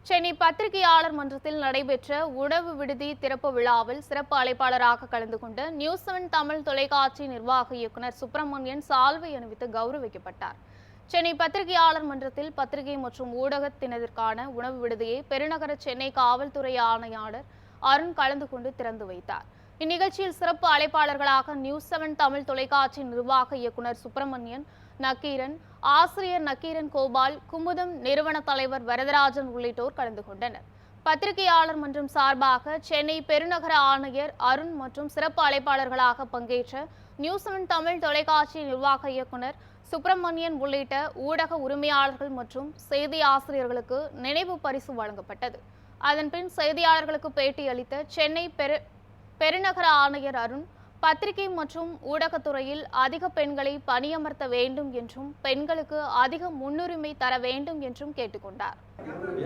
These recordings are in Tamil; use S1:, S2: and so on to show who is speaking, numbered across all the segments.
S1: சென்னை பத்திரிகையாளர் மன்றத்தில் நடைபெற்ற உணவு விடுதி திறப்பு விழாவில் சிறப்பு அழைப்பாளராக கலந்து கொண்ட நியூஸ் 7 தமிழ் தொலைக்காட்சி நிர்வாக இயக்குநர் சுப்பிரமணியன் சால்வை அணிவித்து கௌரவிக்கப்பட்டார். சென்னை பத்திரிகையாளர் மன்றத்தில் பத்திரிகை மற்றும் ஊடகத்தினருக்கான உணவு விடுதியை பெருநகர சென்னை காவல்துறை ஆணையாளர் அருண் கலந்து கொண்டு திறந்து வைத்தார். இந்நிகழ்ச்சியில் சிறப்பு அழைப்பாளர்களாக நியூஸ் 7 தமிழ் தொலைக்காட்சி நிர்வாக இயக்குநர் சுப்பிரமணியன், நக்கீரன், ஆசிரியர் நக்கீரன் கோபால், குமுதம் நிறுவன தலைவர் வரதராஜன் உள்ளிட்டோர் கலந்து கொண்டனர். பத்திரிகையாளர் மன்றம் சார்பாக சென்னை பெருநகர ஆணையர் அருண் மற்றும் சிறப்பு அழைப்பாளர்களாக பங்கேற்ற நியூஸ் 7 தமிழ் தொலைக்காட்சி நிர்வாக இயக்குநர் சுப்பிரமணியன் உள்ளிட்ட ஊடக உரிமையாளர்கள் மற்றும் செய்தி ஆசிரியர்களுக்கு நினைவு பரிசு வழங்கப்பட்டது. அதன்பின் செய்தியாளர்களுக்கு பேட்டியளித்த சென்னை பெருநகர ஆணையர் அருண், பத்திரிகை மற்றும் ஊடகத்துறையில் அதிக பெண்களை பணியமர்த்த வேண்டும் என்றும் பெண்களுக்கு அதிக முன்னுரிமை தர வேண்டும் என்றும் கேட்டுக்கொண்டார்.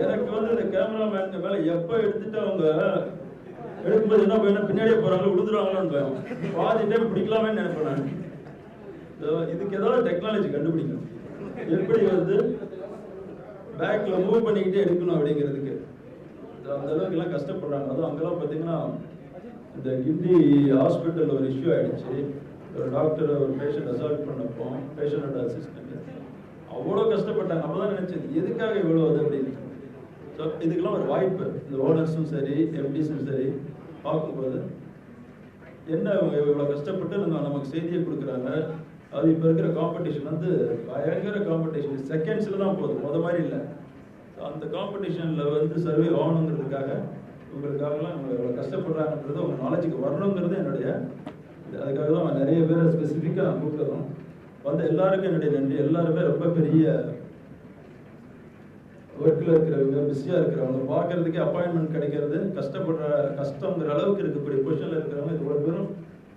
S2: எனக்கு இந்த கேமராமேன் மேல எப்ப எடுத்துட்டு அவங்க எடுக்கும்போது என்ன பையன் பின்னாடியே போறாங்க விழுந்துருவாங்கன்னு பாதி டைம் பிடிக்கலாமே நினைப்பேன். இதுக்கு ஏதாவது டெக்னாலஜி கண்டுபிடிக்கணும், எப்படி பேக்ல மூவ் பண்ணிக்கிட்டே எடுக்கணும் அப்படிங்கிறதுக்கு. அந்த அளவுக்கு எல்லாம் கஷ்டப்படுறாங்க. அதுவும் அங்கெல்லாம் பார்த்தீங்கன்னா இந்த கிண்டி ஹாஸ்பிட்டல் ஒரு இஷ்யூ ஆயிடுச்சு. ஒரு டாக்டர் ஒரு பேஷண்ட் அசால்ட் பண்ணப்போ பேஷண்டோட அசிஸ்டன்ட் அவ்வளோ கஷ்டப்பட்டாங்க. அப்போதான் நினைச்சது எதுக்காக இவ்வளோ அப்படின்னு. ஸோ இதுக்கெல்லாம் ஒரு வாய்ப்பு இந்த ஓனர்ஸும் சரி எம்டிஸும் சரி பார்க்கும்போது என்ன இவ்வளோ கஷ்டப்பட்டு நமக்கு செய்தியை கொடுக்குறாங்க. அது இப்போ இருக்கிற காம்படிஷன் பயங்கர காம்படிஷன், செகண்ட்ஸில் தான் போகுது, மாதிரி இல்லை. அந்த காம்படிஷனில் சர்வே ஆகணுங்கிறதுக்காக உங்களுக்காகலாம் அவங்க எவ்வளோ கஷ்டப்படுறாங்கன்றது உங்கள் நாலேஜுக்கு வரணுங்கிறது என்னுடைய அதுக்காக தான் நிறைய பேரை ஸ்பெசிஃபிக்காக கூப்பிடுறோம். எல்லாருக்கும் என்னுடைய நன்றி. எல்லாருமே ரொம்ப பெரிய ஒர்க்கில் இருக்கிறவங்க, பிஸியாக இருக்கிறவங்க, பார்க்கறதுக்கே அப்பாயின்மெண்ட் கிடைக்கிறது கஷ்டங்கிற அளவுக்கு இருக்கக்கூடிய பொசிஷனில் இருக்கிறவங்க இவ்வளோ பேரும்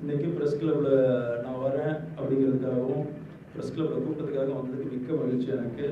S2: இன்னைக்கு ப்ரெஸ் கிளப்பில் நான் வரேன் அப்படிங்கிறதுக்காகவும் ப்ரெஸ் கிளப்பில் கூப்பிட்டதுக்காக வந்ததுக்கு மிக்க மகிழ்ச்சி எனக்கு.